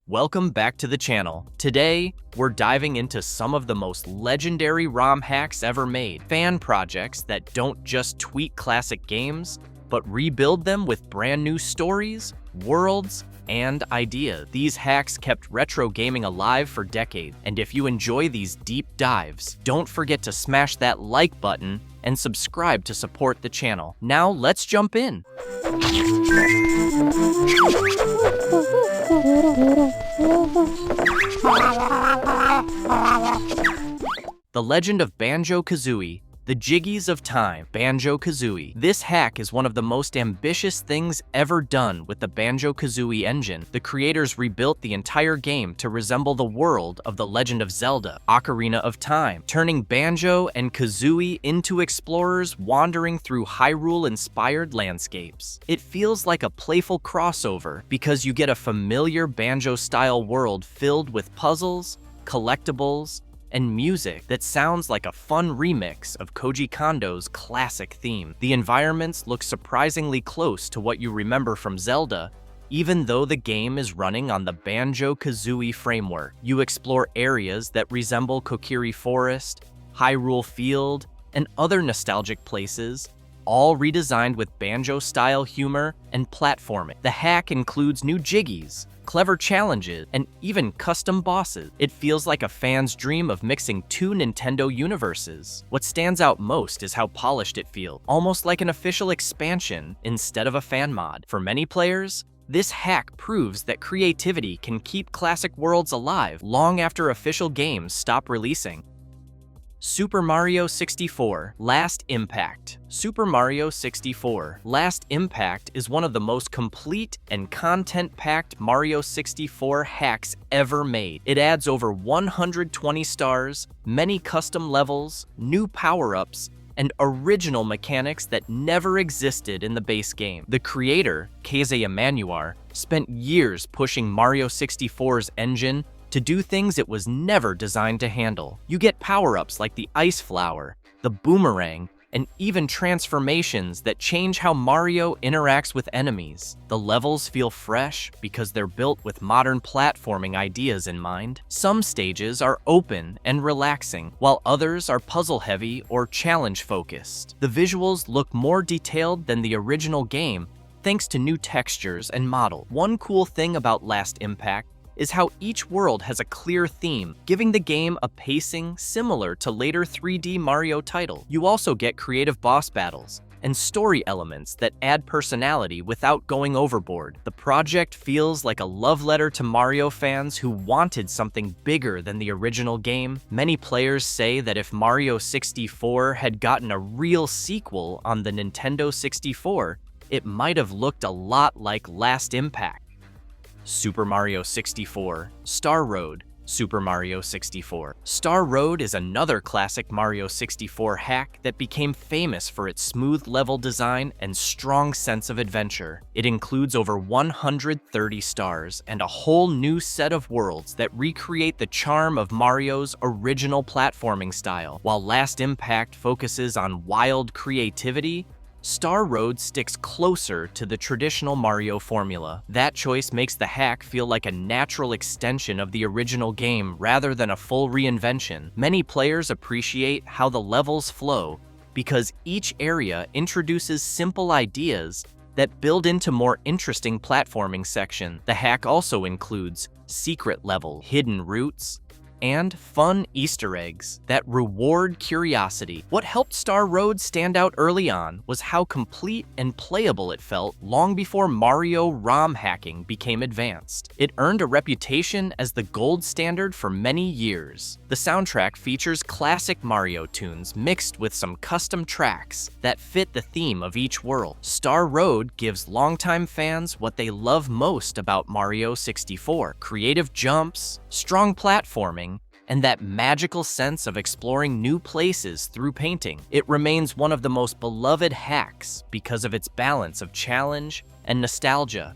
Welcome back to the channel. Today, we're diving into some of the most legendary ROM hacks ever made. Fan projects that don't just tweak classic games, but rebuild them with brand new stories, worlds, and ideas. These hacks kept retro gaming alive for decades, and if you enjoy these deep dives, don't forget to smash that like button and subscribe to support the channel. Now, let's jump in. The Legend of Banjo-Kazooie, the Jiggies of Time, Banjo-Kazooie. This hack is one of the most ambitious things ever done with the Banjo-Kazooie engine. The creators rebuilt the entire game to resemble the world of The Legend of Zelda, Ocarina of Time, turning Banjo and Kazooie into explorers wandering through Hyrule-inspired landscapes. It feels like a playful crossover because you get a familiar Banjo-style world filled with puzzles, collectibles, and music that sounds like a fun remix of Koji Kondo's classic theme. The environments look surprisingly close to what you remember from Zelda, even though the game is running on the Banjo-Kazooie framework. You explore areas that resemble Kokiri Forest, Hyrule Field, and other nostalgic places, all redesigned with Banjo-style humor and platforming. The hack includes new Jiggies, clever challenges, and even custom bosses. It feels like a fan's dream of mixing two Nintendo universes. What stands out most is how polished it feels, almost like an official expansion instead of a fan mod. For many players, this hack proves that creativity can keep classic worlds alive long after official games stop releasing. Super Mario 64 Last Impact. Super Mario 64 Last Impact is one of the most complete and content-packed Mario 64 hacks ever made. It adds over 120 stars, many custom levels, new power-ups, and original mechanics that never existed in the base game. The creator, Keize Emanuar, spent years pushing Mario 64's engine to do things it was never designed to handle. You get power-ups like the Ice Flower, the Boomerang, and even transformations that change how Mario interacts with enemies. The levels feel fresh because they're built with modern platforming ideas in mind. Some stages are open and relaxing, while others are puzzle-heavy or challenge-focused. The visuals look more detailed than the original game, thanks to new textures and models. One cool thing about Last Impact is how each world has a clear theme, giving the game a pacing similar to later 3D Mario titles. You also get creative boss battles and story elements that add personality without going overboard. The project feels like a love letter to Mario fans who wanted something bigger than the original game. Many players say that if Mario 64 had gotten a real sequel on the Nintendo 64, it might have looked a lot like Last Impact. Super Mario 64 Star Road. Super Mario 64 Star Road is another classic Mario 64 hack that became famous for its smooth level design and strong sense of adventure. It includes over 130 stars and a whole new set of worlds that recreate the charm of Mario's original platforming style. While Last Impact focuses on wild creativity, Star Road sticks closer to the traditional Mario formula. That choice makes the hack feel like a natural extension of the original game rather than a full reinvention. Many players appreciate how the levels flow because each area introduces simple ideas that build into more interesting platforming sections. The hack also includes secret levels, hidden routes, and fun Easter eggs that reward curiosity. What helped Star Road stand out early on was how complete and playable it felt long before Mario ROM hacking became advanced. It earned a reputation as the gold standard for many years. The soundtrack features classic Mario tunes mixed with some custom tracks that fit the theme of each world. Star Road gives longtime fans what they love most about Mario 64: creative jumps, strong platforming, and that magical sense of exploring new places through painting. It remains one of the most beloved hacks because of its balance of challenge and nostalgia.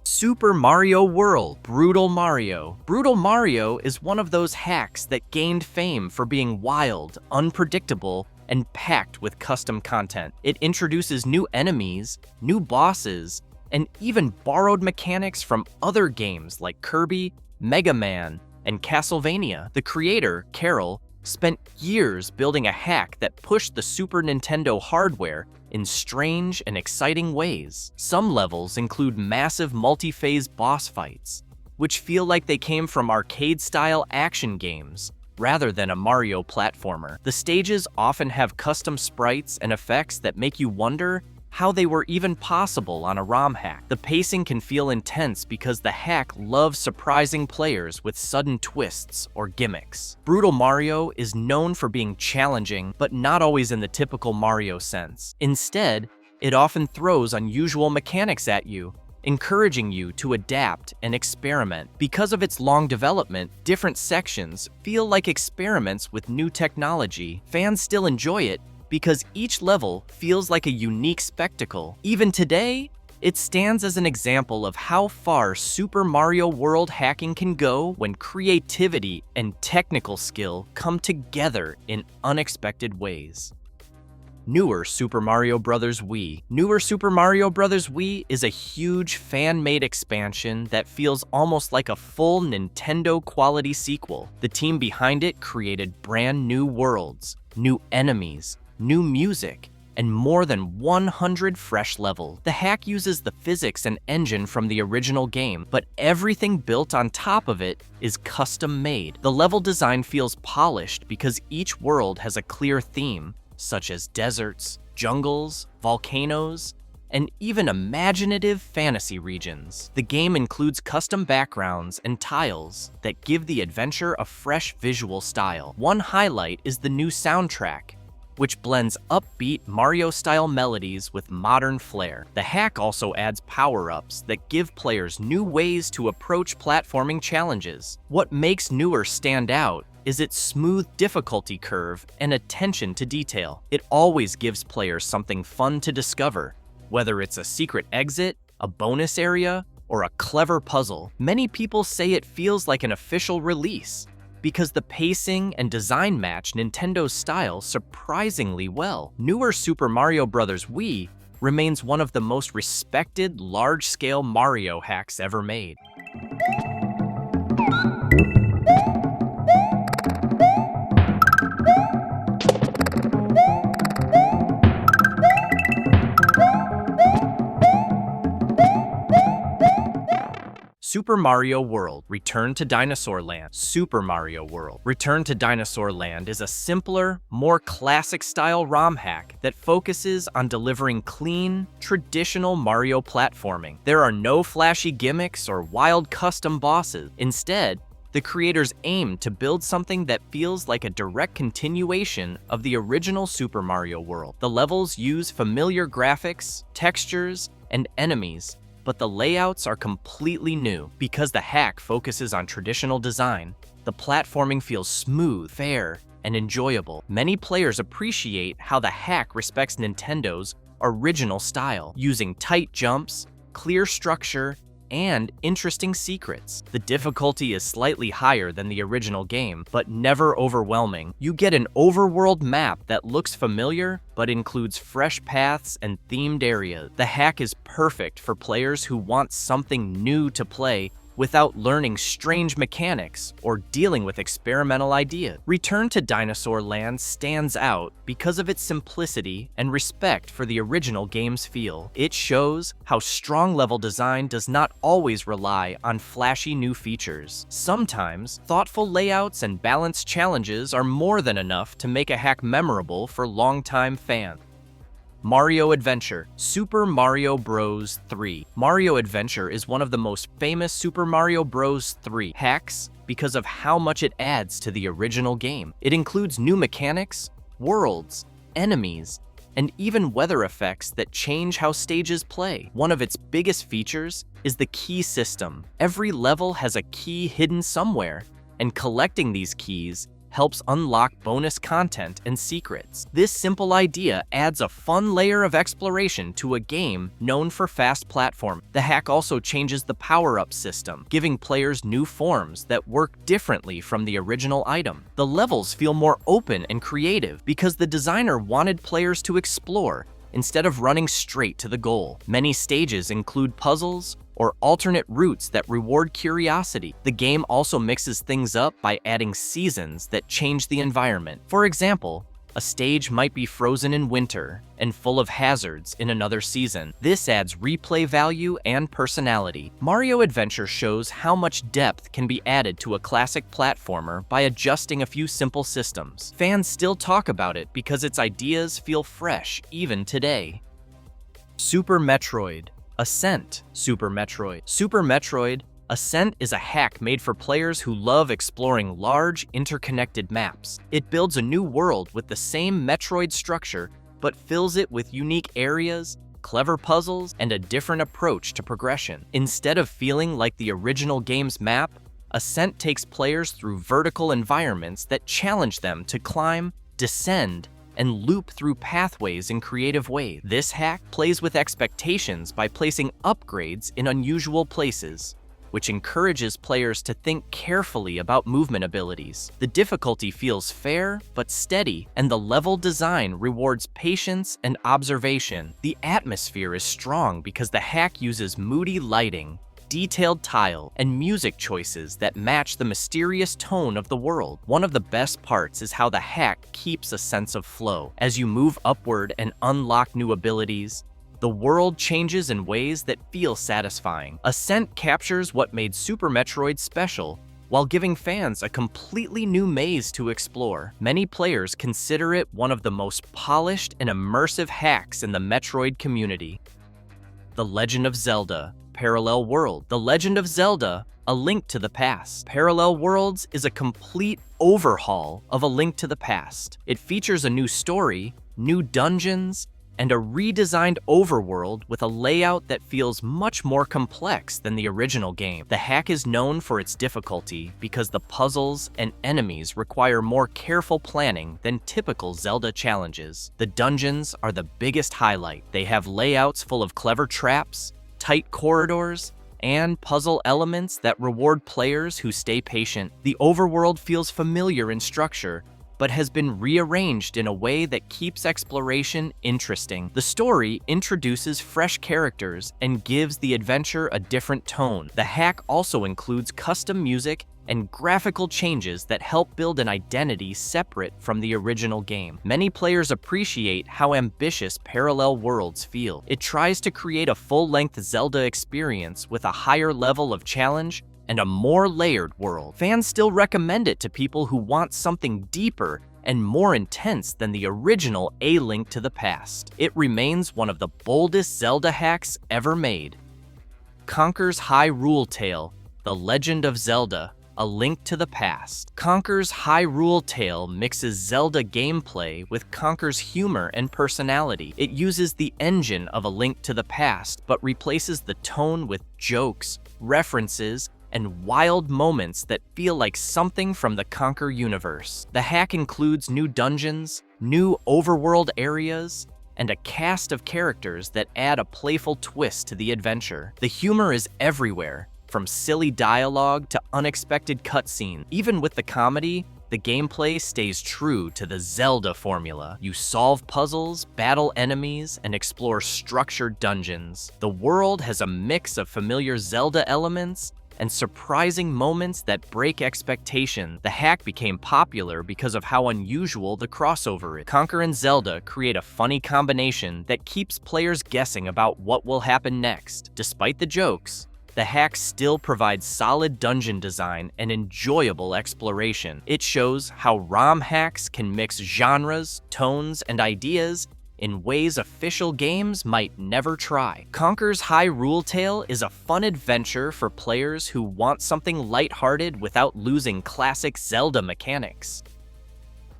Super Mario World, Brutal Mario. Brutal Mario is one of those hacks that gained fame for being wild, unpredictable, and packed with custom content. It introduces new enemies, new bosses, and even borrowed mechanics from other games like Kirby, Mega Man, and Castlevania. The creator, Carol, spent years building a hack that pushed the Super Nintendo hardware in strange and exciting ways. Some levels include massive multi-phase boss fights, which feel like they came from arcade-style action games rather than a Mario platformer. The stages often have custom sprites and effects that make you wonder how they were even possible on a ROM hack. The pacing can feel intense because the hack loves surprising players with sudden twists or gimmicks. Brutal Mario is known for being challenging, but not always in the typical Mario sense. Instead, it often throws unusual mechanics at you, encouraging you to adapt and experiment. Because of its long development, different sections feel like experiments with new technology. Fans still enjoy it because each level feels like a unique spectacle. Even today, it stands as an example of how far Super Mario World hacking can go when creativity and technical skill come together in unexpected ways. Newer Super Mario Bros. Wii. Newer Super Mario Bros. Wii is a huge fan-made expansion that feels almost like a full Nintendo-quality sequel. The team behind it created brand new worlds, new enemies, new music, and more than 100 fresh levels. The hack uses the physics and engine from the original game, but everything built on top of it is custom-made. The level design feels polished because each world has a clear theme, such as deserts, jungles, volcanoes, and even imaginative fantasy regions. The game includes custom backgrounds and tiles that give the adventure a fresh visual style. One highlight is the new soundtrack, which blends upbeat Mario-style melodies with modern flair. The hack also adds power-ups that give players new ways to approach platforming challenges. What makes Newer stand out is its smooth difficulty curve and attention to detail. It always gives players something fun to discover, whether it's a secret exit, a bonus area, or a clever puzzle. Many people say it feels like an official release, because the pacing and design match Nintendo's style surprisingly well. Newer Super Mario Bros. Wii remains one of the most respected large-scale Mario hacks ever made. Super Mario World, Return to Dinosaur Land. Super Mario World, Return to Dinosaur Land is a simpler, more classic-style ROM hack that focuses on delivering clean, traditional Mario platforming. There are no flashy gimmicks or wild custom bosses. Instead, the creators aim to build something that feels like a direct continuation of the original Super Mario World. The levels use familiar graphics, textures, and enemies, but the layouts are completely new. Because the hack focuses on traditional design, the platforming feels smooth, fair, and enjoyable. Many players appreciate how the hack respects Nintendo's original style, using tight jumps, clear structure, and interesting secrets. The difficulty is slightly higher than the original game, but never overwhelming. You get an overworld map that looks familiar, but includes fresh paths and themed areas. The hack is perfect for players who want something new to play without learning strange mechanics or dealing with experimental ideas. Return to Dinosaur Land stands out because of its simplicity and respect for the original game's feel. It shows how strong level design does not always rely on flashy new features. Sometimes, thoughtful layouts and balanced challenges are more than enough to make a hack memorable for longtime fans. Mario Adventure, Super Mario Bros. 3. Mario Adventure is one of the most famous Super Mario Bros. 3 hacks because of how much it adds to the original game. It includes new mechanics, worlds, enemies, and even weather effects that change how stages play. One of its biggest features is the key system. Every level has a key hidden somewhere, and collecting these keys helps unlock bonus content and secrets. This simple idea adds a fun layer of exploration to a game known for fast platform. The hack also changes the power-up system, giving players new forms that work differently from the original item. The levels feel more open and creative because the designer wanted players to explore instead of running straight to the goal. Many stages include puzzles or alternate routes that reward curiosity. The game also mixes things up by adding seasons that change the environment. For example, a stage might be frozen in winter and full of hazards in another season. This adds replay value and personality. Mario Adventure shows how much depth can be added to a classic platformer by adjusting a few simple systems. Fans still talk about it because its ideas feel fresh even today. Super Metroid Ascent. Super Metroid Ascent is a hack made for players who love exploring large, interconnected maps. It builds a new world with the same Metroid structure, but fills it with unique areas, clever puzzles, and a different approach to progression. Instead of feeling like the original game's map, Ascent takes players through vertical environments that challenge them to climb, descend, and loop through pathways in creative ways. This hack plays with expectations by placing upgrades in unusual places, which encourages players to think carefully about movement abilities. The difficulty feels fair but steady, and the level design rewards patience and observation. The atmosphere is strong because the hack uses moody lighting, detailed tile, and music choices that match the mysterious tone of the world. One of the best parts is how the hack keeps a sense of flow. As you move upward and unlock new abilities, the world changes in ways that feel satisfying. Ascent captures what made Super Metroid special, while giving fans a completely new maze to explore. Many players consider it one of the most polished and immersive hacks in the Metroid community. The Legend of Zelda Parallel World. The Legend of Zelda: A Link to the Past. Parallel Worlds is a complete overhaul of A Link to the Past. It features a new story, new dungeons, and a redesigned overworld with a layout that feels much more complex than the original game. The hack is known for its difficulty because the puzzles and enemies require more careful planning than typical Zelda challenges. The dungeons are the biggest highlight. They have layouts full of clever traps, tight corridors, and puzzle elements that reward players who stay patient. The overworld feels familiar in structure, but has been rearranged in a way that keeps exploration interesting. The story introduces fresh characters and gives the adventure a different tone. The hack also includes custom music and graphical changes that help build an identity separate from the original game. Many players appreciate how ambitious Parallel Worlds feel. It tries to create a full-length Zelda experience with a higher level of challenge and a more layered world. Fans still recommend it to people who want something deeper and more intense than the original A Link to the Past. It remains one of the boldest Zelda hacks ever made. Conker's Hyrule Tale: The Legend of Zelda: A Link to the Past. Conker's Hyrule Tale mixes Zelda gameplay with Conker's humor and personality. It uses the engine of A Link to the Past, but replaces the tone with jokes, references, and wild moments that feel like something from the Conker universe. The hack includes new dungeons, new overworld areas, and a cast of characters that add a playful twist to the adventure. The humor is everywhere, from silly dialogue to unexpected cutscenes. Even with the comedy, the gameplay stays true to the Zelda formula. You solve puzzles, battle enemies, and explore structured dungeons. The world has a mix of familiar Zelda elements and surprising moments that break expectation. The hack became popular because of how unusual the crossover is. Conker and Zelda create a funny combination that keeps players guessing about what will happen next. Despite the jokes, the hack still provides solid dungeon design and enjoyable exploration. It shows how ROM hacks can mix genres, tones, and ideas in ways official games might never try. Conker's Hyrule Tale is a fun adventure for players who want something lighthearted without losing classic Zelda mechanics.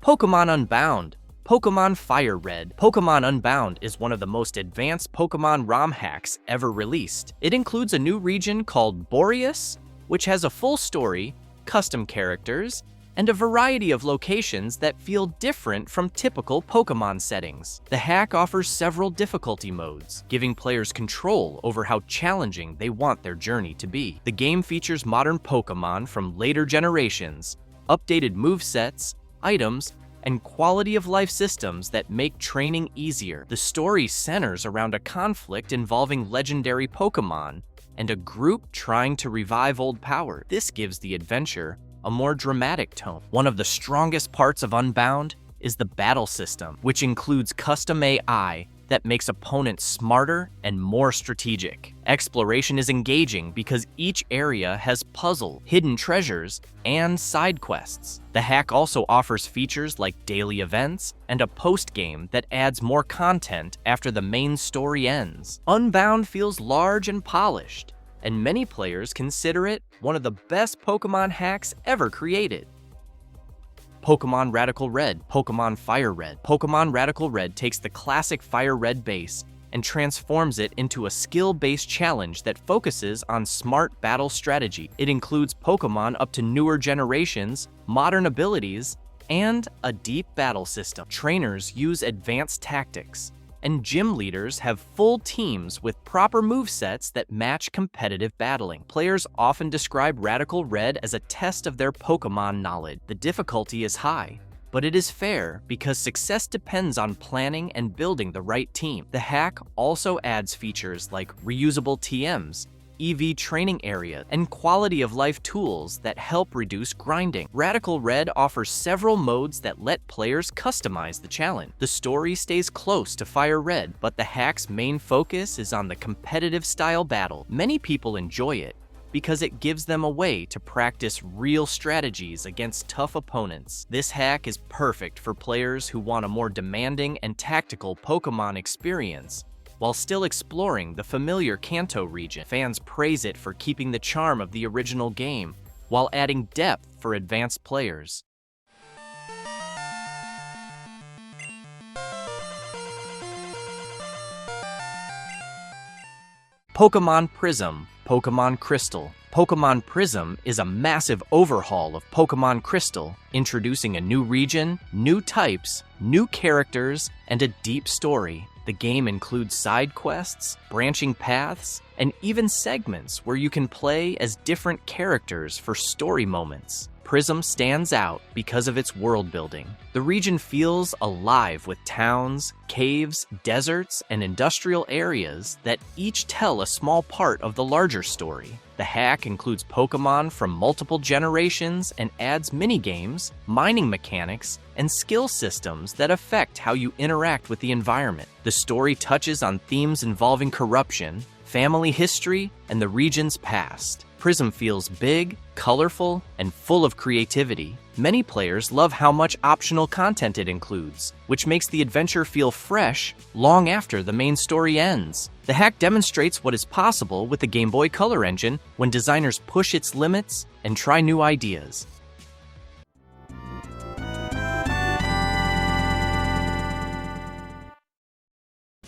Pokémon Unbound. Pokémon Fire Red. Pokémon Unbound is one of the most advanced Pokémon ROM hacks ever released. It includes a new region called Boreas, which has a full story, custom characters, and a variety of locations that feel different from typical Pokémon settings. The hack offers several difficulty modes, giving players control over how challenging they want their journey to be. The game features modern Pokémon from later generations, updated movesets, items, and quality-of-life systems that make training easier. The story centers around a conflict involving legendary Pokémon and a group trying to revive old power. This gives the adventure a more dramatic tone. One of the strongest parts of Unbound is the battle system, which includes custom AI that makes opponents smarter and more strategic. Exploration is engaging because each area has puzzles, hidden treasures, and side quests. The hack also offers features like daily events and a post-game that adds more content after the main story ends. Unbound feels large and polished, and many players consider it one of the best Pokémon hacks ever created. Pokémon Radical Red, Pokémon Fire Red. Pokémon Radical Red takes the classic Fire Red base and transforms it into a skill-based challenge that focuses on smart battle strategy. It includes Pokémon up to newer generations, modern abilities, and a deep battle system. Trainers use advanced tactics, and gym leaders have full teams with proper movesets that match competitive battling. Players often describe Radical Red as a test of their Pokémon knowledge. The difficulty is high, but it is fair because success depends on planning and building the right team. The hack also adds features like reusable TMs, EV training area, and quality-of-life tools that help reduce grinding. Radical Red offers several modes that let players customize the challenge. The story stays close to Fire Red, but the hack's main focus is on the competitive style battle. Many people enjoy it because it gives them a way to practice real strategies against tough opponents. This hack is perfect for players who want a more demanding and tactical Pokémon experience while still exploring the familiar Kanto region. Fans praise it for keeping the charm of the original game, while adding depth for advanced players. Pokémon Prism, Pokémon Crystal. Pokémon Prism is a massive overhaul of Pokémon Crystal, introducing a new region, new types, new characters, and a deep story. The game includes side quests, branching paths, and even segments where you can play as different characters for story moments. Prism stands out because of its world building. The region feels alive with towns, caves, deserts, and industrial areas that each tell a small part of the larger story. The hack includes Pokémon from multiple generations and adds minigames, mining mechanics, and skill systems that affect how you interact with the environment. The story touches on themes involving corruption, family history, and the region's past. Prism feels big, colorful, and full of creativity. Many players love how much optional content it includes, which makes the adventure feel fresh long after the main story ends. The hack demonstrates what is possible with the Game Boy Color engine when designers push its limits and try new ideas.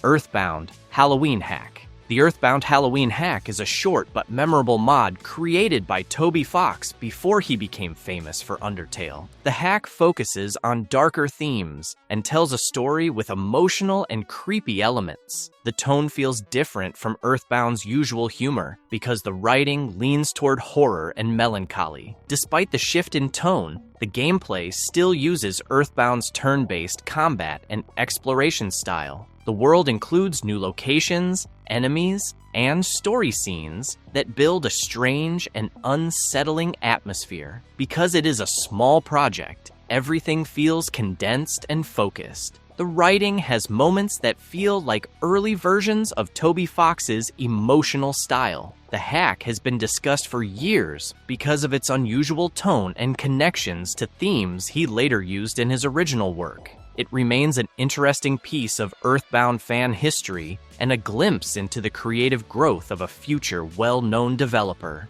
Earthbound Halloween Hack. The Earthbound Halloween hack is a short but memorable mod created by Toby Fox before he became famous for Undertale. The hack focuses on darker themes and tells a story with emotional and creepy elements. The tone feels different from Earthbound's usual humor because the writing leans toward horror and melancholy. Despite the shift in tone, the gameplay still uses Earthbound's turn-based combat and exploration style. The world includes new locations, enemies, and story scenes that build a strange and unsettling atmosphere. Because it is a small project, everything feels condensed and focused. The writing has moments that feel like early versions of Toby Fox's emotional style. The hack has been discussed for years because of its unusual tone and connections to themes he later used in his original work. It remains an interesting piece of Earthbound fan history and a glimpse into the creative growth of a future well-known developer.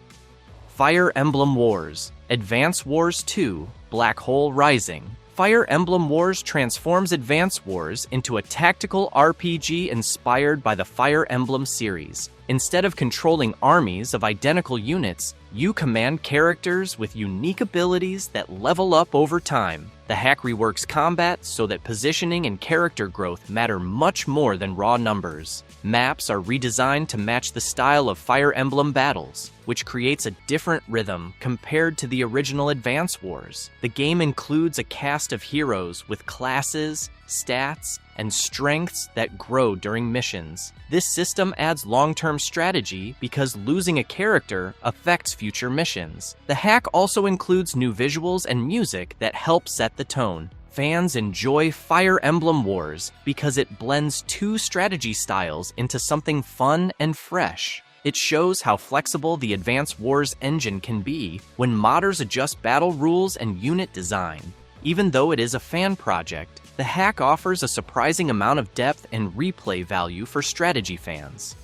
Fire Emblem Wars, Advance Wars 2, Black Hole Rising. Fire Emblem Wars transforms Advance Wars into a tactical RPG inspired by the Fire Emblem series. Instead of controlling armies of identical units, you command characters with unique abilities that level up over time. The hack reworks combat so that positioning and character growth matter much more than raw numbers. Maps are redesigned to match the style of Fire Emblem battles, which creates a different rhythm compared to the original Advance Wars. The game includes a cast of heroes with classes, stats, and strengths that grow during missions. This system adds long-term strategy because losing a character affects future missions. The hack also includes new visuals and music that help set the tone. Fans enjoy Fire Emblem Wars because it blends two strategy styles into something fun and fresh. It shows how flexible the Advance Wars engine can be when modders adjust battle rules and unit design. Even though it is a fan project, the hack offers a surprising amount of depth and replay value for strategy fans.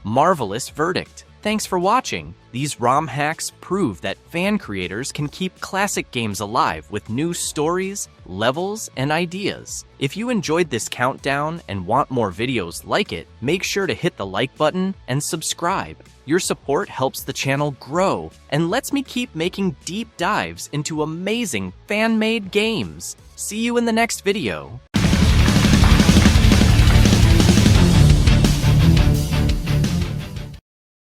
Marvelous verdict. Thanks for watching. These ROM hacks prove that fan creators can keep classic games alive with new stories, levels, and ideas. If you enjoyed this countdown and want more videos like it, make sure to hit the like button and subscribe. Your support helps the channel grow and lets me keep making deep dives into amazing fan-made games. See you in the next video.